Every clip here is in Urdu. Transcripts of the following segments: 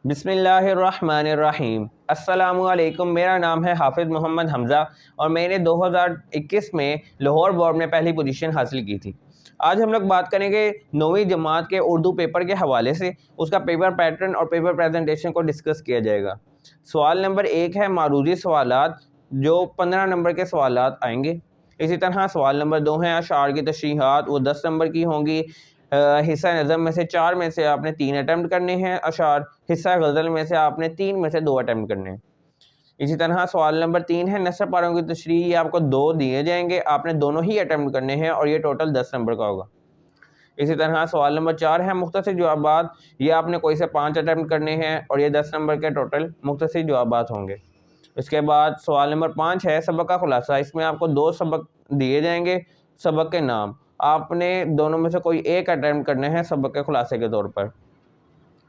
بسم اللہ الرحمن الرحیم۔ السلام علیکم، میرا نام ہے حافظ محمد حمزہ اور میں نے 2021 میں لاہور بورڈ میں پہلی پوزیشن حاصل کی تھی۔ آج ہم لوگ بات کریں گے 9ویں جماعت کے اردو پیپر کے حوالے سے، اس کا پیپر پیٹرن اور پیپر پریزنٹیشن کو ڈسکس کیا جائے گا۔ سوال نمبر 1 ہے معروضی سوالات، جو 15 نمبر کے سوالات آئیں گے۔ اسی طرح سوال نمبر 2 ہے اشعار کی تشریحات، وہ 10 نمبر کی ہوں گی۔ حصہ نظم میں سے 4 میں سے آپ نے 3 اٹیمپٹ کرنے ہیں اشعار، حصہ غزل میں سے آپ نے 3 میں سے 2 اٹیمپٹ کرنے ہیں۔ اسی طرح سوال نمبر 3 ہے نثر پاروں کی تشریح، یہ آپ کو 2 دیے جائیں گے، آپ نے دونوں ہی اٹیمپٹ کرنے ہیں اور یہ ٹوٹل 10 نمبر کا ہوگا۔ اسی طرح سوال نمبر 4 ہے مختصر جوابات، یہ آپ نے کوئی سے 5 اٹیمپٹ کرنے ہیں اور یہ 10 نمبر کے ٹوٹل مختصر جوابات ہوں گے۔ اس کے بعد سوال نمبر 5 ہے سبق کا خلاصہ، اس میں آپ کو 2 سبق دیے جائیں گے، سبق کے نام، آپ نے دونوں میں سے کوئی ایک اٹیمپٹ کرنے ہیں سبق کے خلاصے کے طور پر۔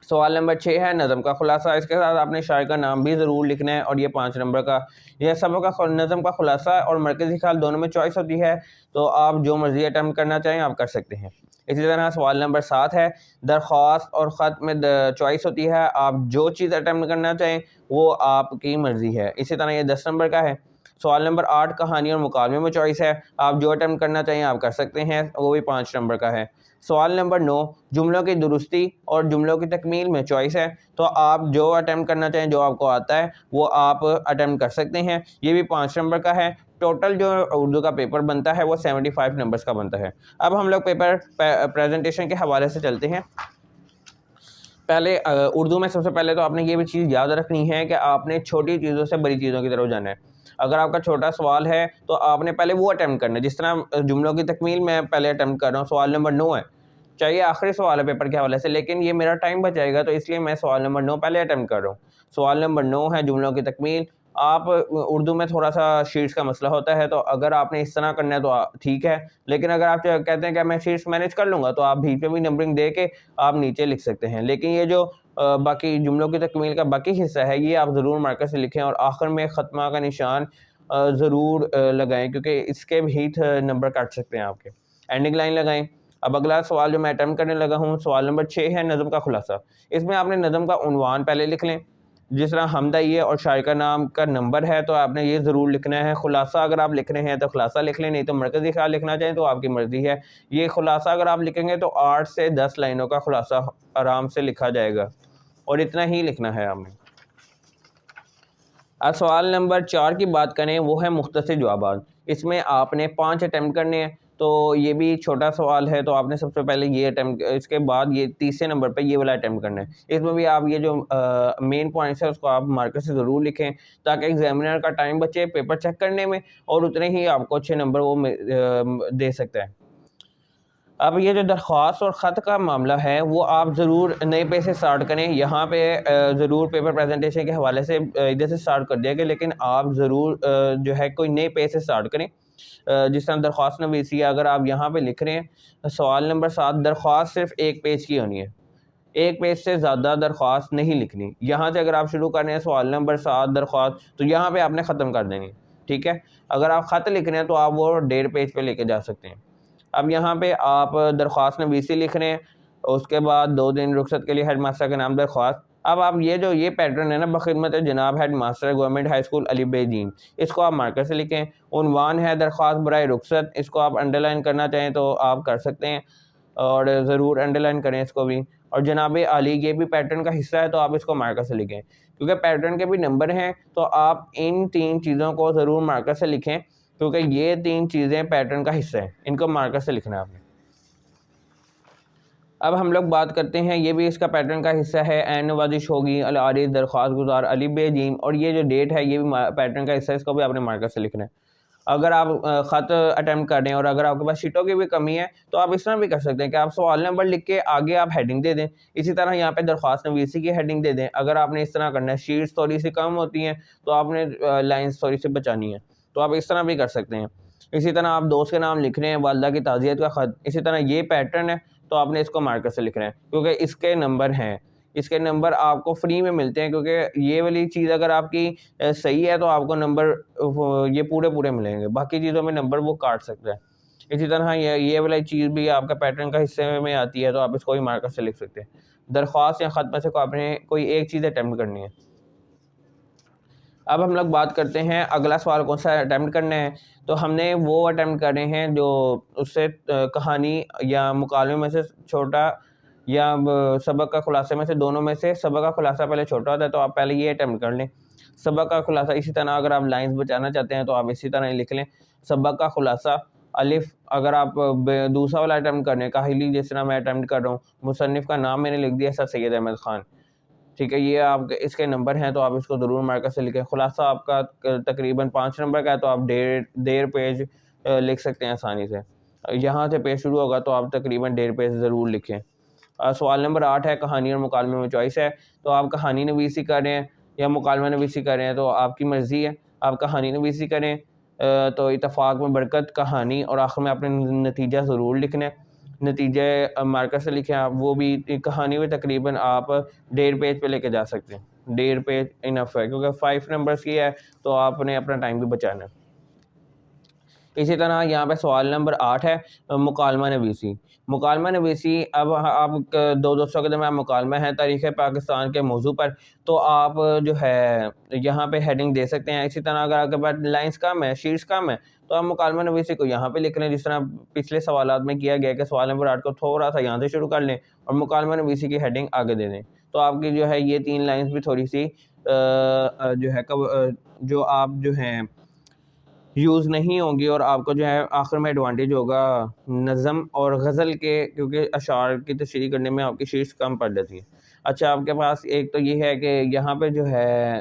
سوال نمبر 6 ہے نظم کا خلاصہ، اس کے ساتھ آپ نے شاعر کا نام بھی ضرور لکھنا ہے اور یہ 5 نمبر کا۔ یہ سبق کا نظم کا خلاصہ اور مرکزی خیال دونوں میں چوائس ہوتی ہے، تو آپ جو مرضی اٹیمپٹ کرنا چاہیں آپ کر سکتے ہیں۔ اسی طرح سوال نمبر 7 ہے درخواست اور خط میں چوائس ہوتی ہے، آپ جو چیز اٹیمپٹ کرنا چاہیں وہ آپ کی مرضی ہے۔ اسی طرح یہ 10 نمبر کا ہے۔ سوال نمبر 8 کہانی اور مکالمے میں چوائس ہے، آپ جو اٹیمپٹ کرنا چاہیں آپ کر سکتے ہیں، وہ بھی 5 نمبر کا ہے۔ سوال نمبر 9 جملوں کی درستی اور جملوں کی تکمیل میں چوائس ہے، تو آپ جو اٹیمپٹ کرنا چاہیں جو آپ کو آتا ہے وہ آپ اٹیمپٹ کر سکتے ہیں، یہ بھی 5 نمبر کا ہے۔ ٹوٹل جو اردو کا پیپر بنتا ہے وہ 75 نمبرز کا بنتا ہے۔ اب ہم لوگ پیپر پریزنٹیشن کے حوالے سے چلتے ہیں۔ پہلے اردو میں سب سے پہلے تو آپ نے یہ بھی چیز یاد رکھنی ہے کہ آپ نے چھوٹی چیزوں سے بڑی چیزوں کی طرف جانا ہے۔ اگر آپ کا چھوٹا سوال ہے تو آپ نے پہلے وہ اٹیمپٹ کرنا ہے، جس طرح جملوں کی تکمیل میں پہلے اٹیمپٹ کر رہا ہوں، سوال نمبر 9 ہے، چاہیے آخری سوال ہے پیپر کے حوالے سے، لیکن یہ میرا ٹائم بچ جائے گا تو اس لیے میں سوال نمبر 9 پہلے اٹیمپٹ کر رہا ہوں۔ سوال نمبر 9 ہے جملوں کی تکمیل۔ آپ اردو میں تھوڑا سا شیٹس کا مسئلہ ہوتا ہے، تو اگر آپ نے اس طرح کرنا ہے تو ٹھیک ہے، لیکن اگر آپ کہتے ہیں کہ میں شیٹس مینیج کر لوں گا تو آپ بیچ میں بھی نمبرنگ دے کے آپ نیچے لکھ سکتے ہیں، لیکن یہ جو باقی جملوں کی تکمیل کا باقی حصہ ہے یہ آپ ضرور مارکر سے لکھیں اور آخر میں ختمہ کا نشان ضرور لگائیں، کیونکہ اس کے بھی نمبر کٹ سکتے ہیں آپ کے۔ اینڈنگ لائن لگائیں۔ اب اگلا سوال جو میں اٹیمپٹ کرنے لگا ہوں، سوال نمبر 6 ہے نظم کا خلاصہ۔ اس میں آپ نے نظم کا عنوان پہلے لکھ لیں، جس طرح حمدہ اور شاعر کا نام کا نمبر ہے تو آپ نے یہ ضرور لکھنا ہے۔ خلاصہ اگر آپ لکھ رہے ہیں تو خلاصہ لکھ لیں، نہیں تو مرکزی خیال لکھنا چاہیں تو آپ کی مرضی ہے۔ یہ خلاصہ اگر آپ لکھیں گے تو 8 سے 10 لائنوں کا خلاصہ آرام سے لکھا جائے گا، اور اتنا ہی لکھنا ہے آپ نے۔ اب سوال نمبر 4 کی بات کریں، وہ ہے مختصر جوابات۔ اس میں آپ نے 5 اٹیمپٹ کرنے ہیں، تو یہ بھی چھوٹا سوال ہے تو آپ نے سب سے پہلے یہ اٹیمپٹ، اس کے بعد یہ تیسرے نمبر پہ یہ والا اٹیمپٹ کرنا ہے۔ اس میں بھی آپ یہ جو مین پوائنٹس ہے اس کو آپ مارکر سے ضرور لکھیں، تاکہ ایگزامینر کا ٹائم بچے پیپر چیک کرنے میں، اور اتنے ہی آپ کو اچھے نمبر وہ دے سکتا ہے۔ اب یہ جو درخواست اور خط کا معاملہ ہے وہ آپ ضرور نئے پیج سے سٹارٹ کریں۔ یہاں پہ ضرور پیپر پریزنٹیشن کے حوالے سے ادھر سے سٹارٹ کر دیا گیا، لیکن آپ ضرور جو ہے کوئی نئے پیج سے سٹارٹ کریں۔ جس طرح درخواست نویسی ہے، اگر آپ یہاں پہ لکھ رہے ہیں سوال نمبر 7، درخواست صرف 1 پیج کی ہونی ہے، 1 پیج سے زیادہ درخواست نہیں لکھنی۔ یہاں سے اگر آپ شروع کر رہے ہیں سوال نمبر 7 درخواست، تو یہاں پہ آپ نے ختم کر دینی، ٹھیک ہے۔ اگر آپ خط لکھ رہے ہیں تو آپ وہ 1.5 پیج پہ لے کے جا سکتے ہیں۔ اب یہاں پہ آپ درخواست نویسی لکھ رہے ہیں، اس کے بعد 2 دن رخصت کے لیے ہیڈ ماسٹر کے نام درخواست۔ اب آپ یہ پیٹرن ہے نا، بخدمت جناب headmaster government high school Ali بے جیم، اس کو آپ مارکر سے لکھیں۔ عنوان ہے درخواست برائے رخصت، اس کو آپ انڈر لائن کرنا چاہیں تو آپ کر سکتے ہیں، اور ضرور انڈر لائن کریں اس کو بھی۔ اور جناب علی یہ بھی پیٹرن کا حصہ ہے تو آپ اس کو مارکر سے لکھیں، کیونکہ پیٹرن کے بھی نمبر ہیں تو آپ ان 3 چیزوں کو ضرور مارکر سے لکھیں، کیونکہ یہ 3 چیزیں پیٹرن کا حصہ ہیں، ان کو مارکر سے لکھنا ہے آپ نے۔ اب ہم لوگ بات کرتے ہیں، یہ بھی اس کا پیٹرن کا حصہ ہے، عین نوازش ہوگی، العارض درخواست گزار علی بے جیم، اور یہ جو ڈیٹ ہے یہ بھی پیٹرن کا حصہ ہے، اس کو بھی آپ نے مارکر سے لکھنا ہے۔ اگر آپ خط اٹیمپٹ کر رہے ہیں اور اگر آپ کے پاس شیٹوں کی بھی کمی ہے تو آپ اس طرح بھی کر سکتے ہیں کہ آپ سوال نمبر لکھ کے آگے آپ ہیڈنگ دے دیں، اسی طرح یہاں پہ درخواست نویسی کی ہیڈنگ دے دیں۔ اگر آپ نے اس طرح کرنا ہے، شیٹس تھوڑی سی کم ہوتی ہیں تو آپ نے لائنس تھوڑی سی بچانی ہے، تو آپ اس طرح بھی کر سکتے ہیں۔ اسی طرح آپ دوست کے نام لکھ رہے ہیں، والدہ کی تعزیت کا خط، اسی طرح یہ پیٹرن ہے تو آپ نے اس کو مارکر سے لکھ رہے ہیں، کیونکہ اس کے نمبر ہیں، اس کے نمبر آپ کو فری میں ملتے ہیں، کیونکہ یہ والی چیز اگر آپ کی صحیح ہے تو آپ کو نمبر یہ پورے ملیں گے، باقی چیزوں میں نمبر وہ کاٹ سکتا ہے۔ اسی طرح یہ والی چیز بھی آپ کا پیٹرن کا حصے میں آتی ہے، تو آپ اس کو بھی مارکر سے لکھ سکتے ہیں۔ درخواست یا خط میں سے آپ نے کوئی ایک چیز اٹیمپٹ کرنی ہے۔ اب ہم لوگ بات کرتے ہیں اگلا سوال کون سا اٹیمپٹ کرنا ہے، تو ہم نے وہ اٹیمپٹ کرنے ہیں جو اس سے کہانی یا مکالمے میں سے چھوٹا یا سبق کا خلاصے میں سے دونوں میں سے سبق کا خلاصہ پہلے چھوٹا ہوتا ہے، تو آپ پہلے یہ اٹیمپٹ کر لیں۔ سبق کا خلاصہ اسی طرح اگر آپ لائنز بچانا چاہتے ہیں تو آپ اسی طرح ہی لکھ لیں، سبق کا خلاصہ الف۔ اگر آپ دوسرا والا اٹیمپٹ کرنے کاہلی، جس طرح میں اٹیمپٹ کر رہا ہوں، مصنف کا نام میں نے لکھ دیا سر سید احمد خان، ٹھیک ہے، یہ آپ اس کے نمبر ہیں تو آپ اس کو ضرور مارکر سے لکھیں۔ خلاصہ آپ کا تقریباً 5 نمبر کا ہے، تو آپ ڈیڑھ پیج لکھ سکتے ہیں آسانی سے۔ یہاں سے پیج شروع ہوگا تو آپ تقریباً 1.5 پیج ضرور لکھیں۔ سوال نمبر 8 ہے کہانی اور مکالمے میں چوائس ہے، تو آپ کہانی نویسی کر رہے ہیں یا مکالمہ نویسی کر رہے ہیں تو آپ کی مرضی ہے۔ آپ کہانی نویسی کریں تو اتفاق میں برکت کہانی، اور آخر میں اپنے نتیجہ ضرور لکھنا ہے۔ نتیجے مارکر سے لکھیں آپ، وہ بھی کہانی میں تقریباً آپ 1.5 پیج پہ لے کے جا سکتے ہیں، 1.5 پیج انف ہے، کیونکہ 5 نمبرس کی ہے تو آپ نے اپنا ٹائم بھی بچانا ہے۔ اسی طرح یہاں پہ سوال نمبر 8 ہے مکالمہ نویسی۔ مکالمہ نویسی، اب آپ دو دوستوں کے درمیان مکالمہ ہے تاریخ پاکستان کے موضوع پر، تو آپ جو ہے یہاں پہ ہیڈنگ دے سکتے ہیں۔ اسی طرح اگر آپ کے پاس لائنز کم ہے، شیٹس کم ہے، تو آپ مکالمہ نویسی کو یہاں پہ لکھ لیں، جس طرح پچھلے سوالات میں کیا گیا کہ سوال نمبر 8 کو تھوڑا سا یہاں سے شروع کر لیں اور مکالمہ نویسی کی ہیڈنگ آگے دے دیں، تو آپ کی جو ہے یہ 3 لائنز بھی تھوڑی سی جو ہے جو آپ جو ہیں یوز نہیں ہوں گی، اور آپ کو جو ہے آخر میں ایڈوانٹیج ہوگا نظم اور غزل کے، کیونکہ اشعار کی تشریح کرنے میں آپ کی شیٹس کم پڑ جاتی ہیں۔ اچھا، آپ کے پاس ایک تو یہ ہے کہ یہاں پہ جو ہے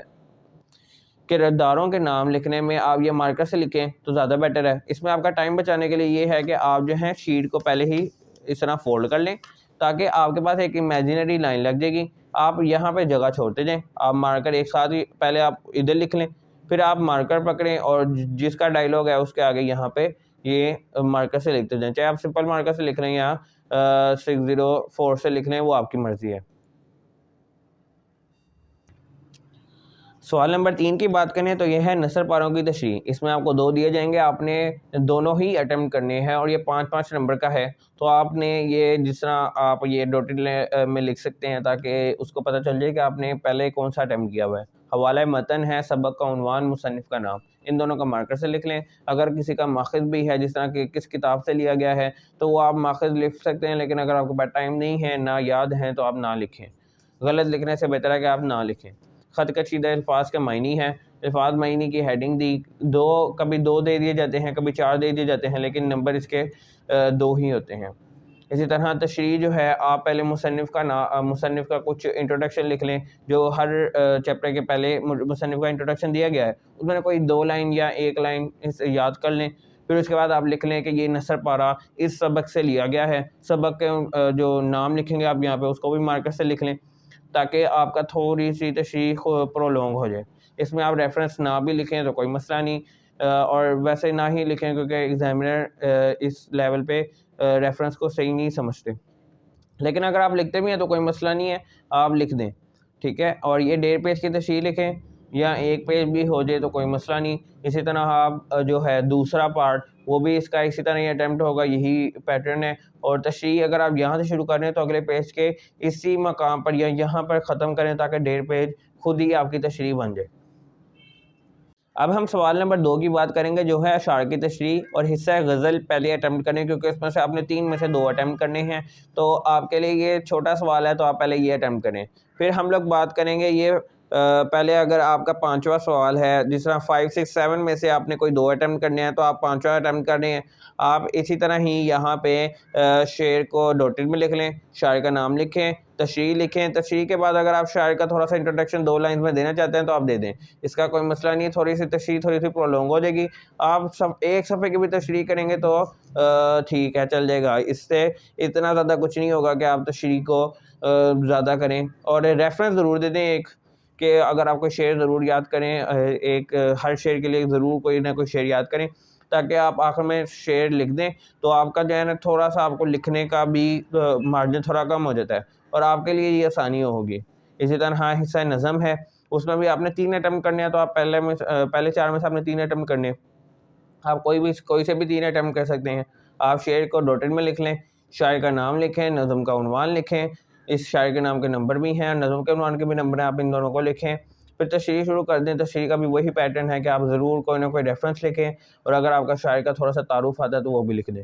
کرداروں کے نام لکھنے میں آپ یہ مارکر سے لکھیں تو زیادہ بیٹر ہے۔ اس میں آپ کا ٹائم بچانے کے لیے یہ ہے کہ آپ جو ہیں شیٹ کو پہلے ہی اس طرح فولڈ کر لیں، تاکہ آپ کے پاس ایک امیجنری لائن لگ جائے گی، آپ یہاں پہ جگہ چھوڑتے جائیں، آپ مارکر ایک ساتھ ہی پہلے آپ ادھر لکھ لیں، پھر آپ مارکر پکڑیں اور جس کا ڈائلاگ ہے اس کے آگے یہاں پہ یہ مارکر سے لکھتے جائیں، چاہے آپ سمپل مارکر سے لکھ لیں یا 604 سے لکھ لیں، وہ آپ کی مرضی ہے۔ سوال نمبر 3 کی بات کریں تو یہ ہے نثر پاروں کی تشریح۔ اس میں آپ کو 2 دیے جائیں گے، آپ نے دونوں ہی اٹیمپٹ کرنے ہیں، اور یہ 5 نمبر کا ہے، تو آپ نے یہ جس طرح آپ یہ ڈوٹڈ میں لکھ سکتے ہیں تاکہ اس کو پتہ چل جائے کہ آپ نے پہلے کون سا اٹیمپٹ کیا ہوا ہے۔ حوالہ متن ہے، سبق کا عنوان، مصنف کا نام، ان دونوں کا مارکر سے لکھ لیں۔ اگر کسی کا ماخذ بھی ہے، جس طرح کہ کس کتاب سے لیا گیا ہے، تو وہ آپ ماخذ لکھ سکتے ہیں، لیکن اگر آپ کے پاس ٹائم نہیں ہے، نہ یاد ہے، تو آپ نہ لکھیں۔ غلط لکھنے سے بہتر ہے کہ آپ نہ لکھیں۔ خط کشیدہ الفاظ کے معنی ہیں، الفاظ معنی کی ہیڈنگ دی، کبھی 2 دے دیے جاتے ہیں، کبھی 4 دے دیے جاتے ہیں، لیکن نمبر اس کے 2 ہی ہوتے ہیں۔ اسی طرح تشریح جو ہے، آپ پہلے مصنف کا کچھ انٹروڈکشن لکھ لیں، جو ہر چیپٹر کے پہلے مصنف کا انٹروڈکشن دیا گیا ہے، اس میں کوئی 2 لائن یا 1 لائن یاد کر لیں۔ پھر اس کے بعد آپ لکھ لیں کہ یہ نثر پارہ اس سبق سے لیا گیا ہے، سبق کے جو نام لکھیں گے آپ یہاں پہ اس کو بھی مارکر سے لکھ لیں، تاکہ آپ کا تھوڑی سی تشریح پرولونگ ہو جائے۔ اس میں آپ ریفرنس نہ بھی لکھیں تو کوئی مسئلہ نہیں، اور ویسے نہ ہی لکھیں کیونکہ ایگزامینر اس لیول پہ ریفرنس کو صحیح نہیں سمجھتے، لیکن اگر آپ لکھتے بھی ہیں تو کوئی مسئلہ نہیں ہے، آپ لکھ دیں، ٹھیک ہے۔ اور یہ 1.5 پیج کی تشریح لکھیں یا 1 پیج بھی ہو جائے تو کوئی مسئلہ نہیں۔ اسی طرح آپ جو ہے دوسرا پارٹ وہ بھی اس کا اسی طرح یہ اٹیمپٹ ہوگا، یہی پیٹرن ہے، اور تشریح اگر آپ یہاں سے شروع کر رہے ہیں تو اگلے پیج کے اسی مقام پر یا یہاں پر ختم کریں، تاکہ 1.5 پیج خود ہی آپ کی تشریح بن جائے۔ اب ہم سوال نمبر 2 کی بات کریں گے، جو ہے اشعار کی تشریح اور حصہ غزل پہلے اٹیمپٹ کریں، کیونکہ اس میں سے آپ نے 3 میں سے 2 اٹیمپٹ کرنے ہیں، تو آپ کے لیے یہ چھوٹا سوال ہے، تو آپ پہلے یہ اٹیمپٹ کریں۔ پھر ہم لوگ بات کریں گے یہ پہلے اگر آپ کا 5واں سوال ہے، جس طرح 5 6 7 میں سے آپ نے کوئی 2 اٹیمپٹ کرنے ہیں، تو آپ 5واں اٹیمپٹ کر رہے ہیں۔ آپ اسی طرح ہی یہاں پہ شعر کو ڈوٹڈ میں لکھ لیں، شاعر کا نام لکھیں، تشریح لکھیں، تشریح کے بعد اگر آپ شاعر کا تھوڑا سا انٹروڈکشن 2 لائنز میں دینا چاہتے ہیں تو آپ دے دیں، اس کا کوئی مسئلہ نہیں ہے، تھوڑی سی تشریح تھوڑی سی پرولونگ ہو جائے گی۔ آپ ایک صفحے کی بھی تشریح کریں گے تو ٹھیک ہے، چل جائے گا، اس سے اتنا زیادہ کچھ نہیں ہوگا کہ آپ تشریح کو زیادہ کریں۔ اور ریفرنس ضرور دے دیں ایک، کہ اگر آپ کوئی شعر ضرور یاد کریں، ایک ہر شعر کے لیے ضرور کوئی نہ کوئی شعر یاد کریں، تاکہ آپ آخر میں شعر لکھ دیں تو آپ کا جو ہے نا تھوڑا سا آپ کو لکھنے کا بھی مارجن تھوڑا کم ہو جاتا ہے، اور آپ کے لیے یہ آسانی ہوگی۔ اسی طرح حصہ نظم ہے، اس میں بھی آپ نے 3 اٹیمپٹ کرنے ہیں، تو آپ پہلے 4 میں سے آپ نے 3 اٹیمپٹ کرنے ہیں، آپ کوئی سے بھی 3 اٹیمپٹ کر سکتے ہیں۔ آپ شعر کو ڈاٹڈ میں لکھ لیں، شاعر کا نام لکھیں، نظم کا عنوان لکھیں، اس شاعر کے نام کے نمبر بھی ہیں اور نظم کے عنوان کے بھی نمبر ہیں، آپ ان دونوں کو لکھیں، پھر تشریح شروع کر دیں۔ تشریح کا بھی وہی پیٹرن ہے کہ آپ ضرور کوئی نہ کوئی ریفرنس لکھیں، اور اگر آپ کا شاعر کا تھوڑا سا تعارف آتا ہے تو وہ بھی لکھ دیں۔